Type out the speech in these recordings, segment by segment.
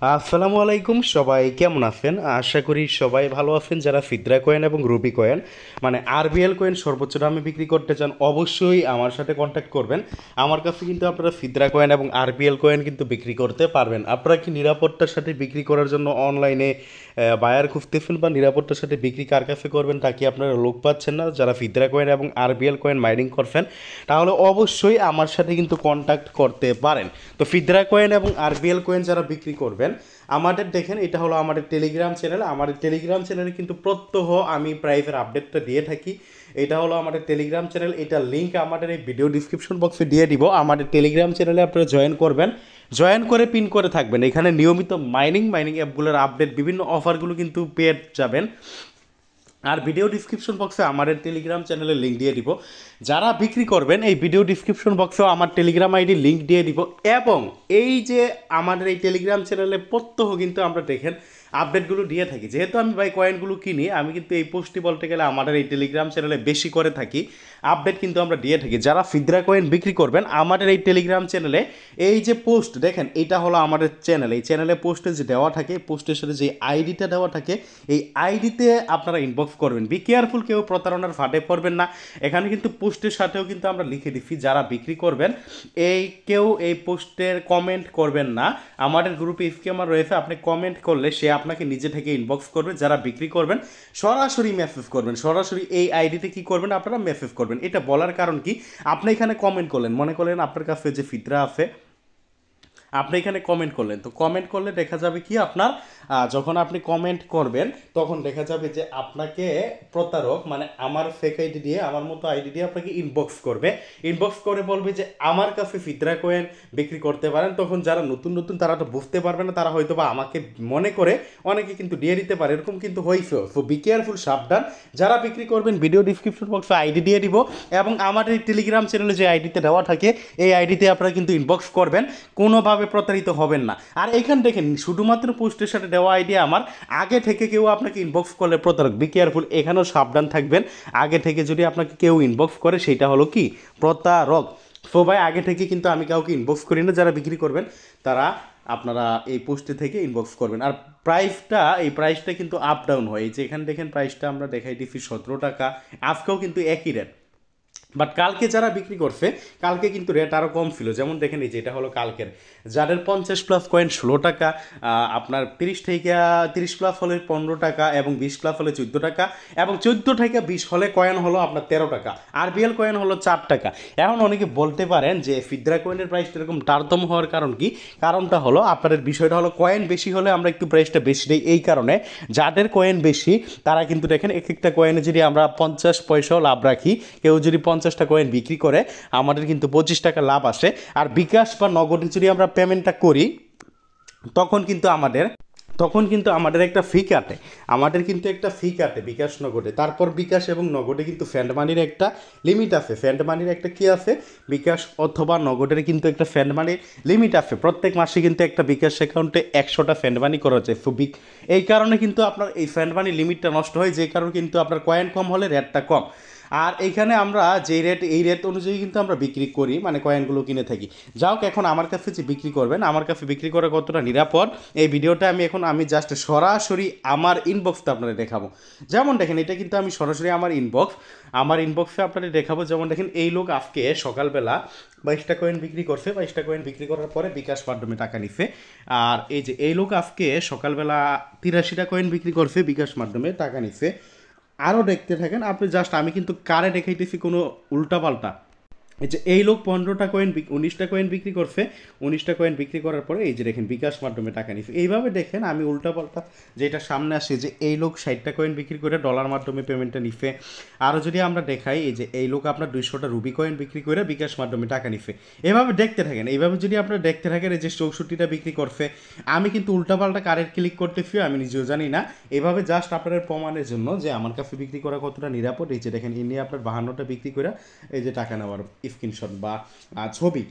আসসালামু আলাইকুম, সবাই কেমন আছেন? আশা করি সবাই ভালো আছেন। যারা ফিদরা কয়েন এবং রুবি কয়েন মানে আরবিএল কয়েন সর্বোচ্চ দামে বিক্রি করতে চান, অবশ্যই আমার সাথে কন্ট্যাক্ট করবেন। আমার কাছে কিন্তু আপনারা ফিদরা কয়েন এবং আরবিএল কয়েন কিন্তু বিক্রি করতে পারবেন। আপনারা কি নিরাপত্তার সাথে বিক্রি করার জন্য অনলাইনে বায়ার খুঁজতেছেন, বা নিরাপত্তার সাথে বিক্রি কার কাছে করবেন তা কি আপনারা লোক পাচ্ছেন না? যারা ফিদরা কয়েন এবং আরবিএল কয়েন মাইনিং করছেন, তাহলে অবশ্যই আমার সাথে কিন্তু কন্ট্যাক্ট করতে পারেন। তো ফিদরা কয়েন এবং আরবিএল কয়েন যারা বিক্রি করবেন, আমাদের দেখেন এটা হলো আমাদের টেলিগ্রাম চ্যানেল। আমাদের টেলিগ্রাম চ্যানেলে কিন্তু প্রত্যহ আমি প্রাইসের আপডেটটা দিয়ে থাকি। এটা হলো আমাদের টেলিগ্রাম চ্যানেল, এটা লিঙ্ক আমাদের এই ভিডিও ডিসক্রিপশন বক্সে দিয়ে দিব। আমাদের টেলিগ্রাম চ্যানেলে আপনারা জয়েন করবেন, জয়েন করে পিন করে থাকবেন। এখানে নিয়মিত মাইনিং অ্যাপগুলোর আপডেট, বিভিন্ন অফারগুলো কিন্তু পেয়ে যাবেন। আর ভিডিও ডিসক্রিপশন বক্সে আমাদের টেলিগ্রাম চ্যানেলের লিঙ্ক দিয়ে দিব। যারা বিক্রি করবেন এই ভিডিও ডিসক্রিপশন বক্সেও আমার টেলিগ্রাম আইডি লিঙ্ক দিয়ে দিব। এবং এই যে আমাদের এই টেলিগ্রাম চ্যানেলে প্রত্যহ কিন্তু আমরা দেখেন আপডেটগুলো দিয়ে থাকি। যেহেতু আমি ভাই কয়েনগুলো কিনি, আমি কিন্তু এই পোস্টটি বলতে গেলে আমাদের এই টেলিগ্রাম চ্যানেলে বেশি করে থাকি, আপডেট কিন্তু আমরা দিয়ে থাকি। যারা ফিদরা কয়েন বিক্রি করবেন আমাদের এই টেলিগ্রাম চ্যানেলে এই যে পোস্ট দেখেন, এটা হলো আমাদের চ্যানেল। এই চ্যানেলে পোস্টে যে দেওয়া থাকে, পোস্টের সাথে যে আইডিটা দেওয়া থাকে, এই আইডিতে আপনারা ইনবক্স করবেন। বি কেয়ারফুল, কেউ প্রতারণার ফাঁদে পড়বেন না। এখানে কিন্তু পোস্টের সাথেও কিন্তু আমরা লিখে দিচ্ছি যারা বিক্রি করবেন কেউ এই পোস্টের কমেন্ট করবেন না। আমাদের গ্রুপে স্ক্যামার রয়েছে, আপনি কমেন্ট করলে সে আপনাকে নিজে থেকে ইনবক্স করবে। যারা বিক্রি করবেন সরাসরি মেসেজ করবেন, সরাসরি এই আইডিতে কি করবেন, আপনারা মেসেজ করবেন। এটা বলার কারণ কি, আপনি এখানে কমেন্ট করলেন, মনে করলেন আপনার কাছে যে ফিদরা আছে, আপনি এখানে কমেন্ট করলেন, তো কমেন্ট করলে দেখা যাবে কি আপনার যখন আপনি কমেন্ট করবেন তখন দেখা যাবে যে আপনাকে প্রতারক মানে আমার ফেক আইডি দিয়ে, আমার মতো আইডি দিয়ে আপনাকে ইনবক্স করবে। ইনবক্স করে বলবে যে আমার কাছে ফিদরা কয়েন বিক্রি করতে পারেন। তখন যারা নতুন নতুন তারা তো বুঝতে পারবে না, তারা হয়তো বা আমাকে মনে করে অনেকে কিন্তু দিয়ে দিতে পারে, এরকম কিন্তু হয়েছে। সো বি কেয়ারফুল, সাবধান। যারা বিক্রি করবেন ভিডিও ডিসক্রিপশন বক্সে আইডি দিয়ে দিব, এবং আমাদের এই টেলিগ্রাম চ্যানেলে যে আইডিতে দেওয়া থাকে এই আইডিতে আপনারা কিন্তু ইনবক্স করবেন, কোনোভাবে প্রতারিত হবেন না। আর এখানে দেখেন শুধুমাত্র পোস্টের সাথে দেওয়া আইডিয়া আমার, আগে থেকে কেউ আপনাকে ইনবক্স করলে প্রতারক। বি কেয়ারফুল, এখানেও সাবধান থাকবেন। আগে থেকে যদি আপনাকে কেউ ইনবক্স করে সেটা হলো কি প্রতারক। সো ভাই, আগে থেকে কিন্তু আমি কাউকে ইনবক্স করি না। যারা বিক্রি করবেন তারা আপনারা এই পোস্টে থেকে ইনবক্স করবেন। আর এই প্রাইসটা কিন্তু আপ ডাউন হয়। এই যে এখানে দেখেন প্রাইসটা আমরা দেখাই দিচ্ছি 17 টাকা, আজকেও কিন্তু একই রেট। বাট কালকে যারা বিক্রি করছে, কালকে কিন্তু রেট আরও কম ছিল। যেমন দেখেন এই যে এটা হলো কালকের, যাদের 50+ কয়েন 16 টাকা, আপনার 30 প্লাস হলে 15 টাকা, এবং 20 প্লাস হলে 14 টাকা, এবং 14 থেকে 20 হলে কয়েন হলো আপনার 13 টাকা। আরবিএল কয়েন হলো 4 টাকা। এখন অনেকে বলতে পারেন যে ফিদরা কয়েনের প্রাইসটা এরকম তারতম্য হওয়ার কারণ কি? কারণটা হলো আপনাদের বিষয়টা হলো কয়েন বেশি হলে আমরা একটু প্রাইসটা বেশি দিই। এই কারণে যাদের কয়েন বেশি তারা কিন্তু দেখেন এক একটা কয়েনে যদি আমরা 50 পয়সাও লাভ রাখি, কেউ যদি 50টা কয়েন বিক্রি করে, আমাদের কিন্তু 25 টাকা লাভ আসে। আর বিকাশ বা নগদে যদি আমরা পেমেন্টটা করি তখন কিন্তু আমাদের একটা ফি কাটে। বিকাশ নগদে। তারপর বিকাশ এবং নগদে কিন্তু ফ্যান্ড মানির একটা লিমিট আছে। ফ্যান্ড মানির একটা কি আছে, বিকাশ অথবা নগদের কিন্তু একটা ফ্যান্ড মানির লিমিট আছে। প্রত্যেক মাসে কিন্তু একটা বিকাশ অ্যাকাউন্টে 100টা ফ্যান্ড মানি করা যায়। সো এই কারণে কিন্তু আপনার এই ফ্যান্ড মানির লিমিটটা নষ্ট হয়, যে কারণে কিন্তু আপনার কয়েন কম হলে রেটটা কম। আর এইখানে আমরা এই রেট অনুযায়ী কিন্তু আমরা বিক্রি করি, মানে কয়েনগুলো কিনে থাকি। যাও, এখন আমার কাছে যে বিক্রি করবেন, আমার কাছে বিক্রি করা কতটা নিরাপদ, এই ভিডিওটা আমি জাস্ট সরাসরি আমার ইনবক্সটা আপনাদের দেখাবো। যেমন দেখেন এটা কিন্তু আমি সরাসরি আমার ইনবক্সে আপনাদের দেখাবো। যেমন দেখেন এই লোক আজকে সকালবেলা 22টা কয়েন বিক্রি করছে, 22টা কয়েন বিক্রি করার পরে বিকাশ মাধ্যমে টাকা নিচ্ছে। আর এই যে এই লোক আজকে সকালবেলা 83টা কয়েন বিক্রি করছে, বিকাশ মাধ্যমে টাকা নিচ্ছে। আরও দেখতে থাকেন আপনি, জাস্ট আমি কিন্তু কারে দেখাইতেছি কোনো উল্টাপাল্টা। এই যে এই লোক 15টা কয়েন 19টা কয়েন বিক্রি করছে, 19টা কয়েন বিক্রি করার পরে এই যে দেখেন বিকাশ মাধ্যমে টাকা নিচ্ছে। এইভাবে দেখেন আমি উল্টাপাল্টা যেটা সামনে আসে, যে এই লোক 60টা কয়েন বিক্রি করে ডলার মাধ্যমে পেমেন্টটা নিচ্ছে। আরও যদি আমরা দেখাই, এই যে এই লোক আপনার 200টা রুবি কয়েন বিক্রি করে বিকাশ মাধ্যমে টাকা নিচ্ছে। এভাবে দেখতে থাকেন। এইভাবে যদি আপনারা দেখতে থাকেন, এই যে 64টা বিক্রি করছে, আমি কিন্তু উল্টাপাল্টা কারের ক্লিক করতেছি, আমি নিজেও জানি না। এভাবে জাস্ট আপনাদের প্রমাণের জন্য যে আমার কাছে বিক্রি করা কতটা নিরাপদ। এই যে দেখেন ইনি আপনার 52টা বিক্রি করে এই যে টাকা নেওয়ার স্ক্রিনশট বা ছবি।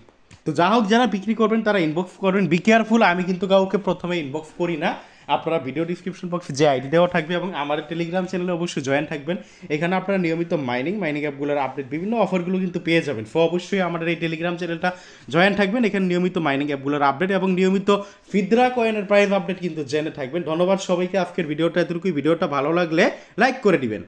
তো যা হোক, যারা বিক্রি করবেন তারা ইনবক্স করবেন। বি কেয়ারফুল, আমি কিন্তু কাউকে প্রথমে ইনবক্স করি না। আপনারা ভিডিও ডিসক্রিপশন বক্সে যে আইডি দেওয়া থাকবে এবং আমার টেলিগ্রাম চ্যানেলে অবশ্যই জয়েন থাকবেন। এখানে আপনারা নিয়মিত মাইনিং অ্যাপগুলোর আপডেট বিভিন্ন অফারগুলো কিন্তু পেয়ে যাবেন। সো অবশ্যই আমাদের এই টেলিগ্রাম চ্যানেলটা জয়েন থাকবেন, এখানে নিয়মিত মাইনিং অ্যাপগুলোর আপডেট এবং নিয়মিত ফিদরা কয়েনের প্রাইস আপডেট কিন্তু জেনে থাকবেন। ধন্যবাদ সবাইকে, আজকের ভিডিওটা এতটুকুই। ভিডিওটা ভালো লাগলে লাইক করে দিবেন।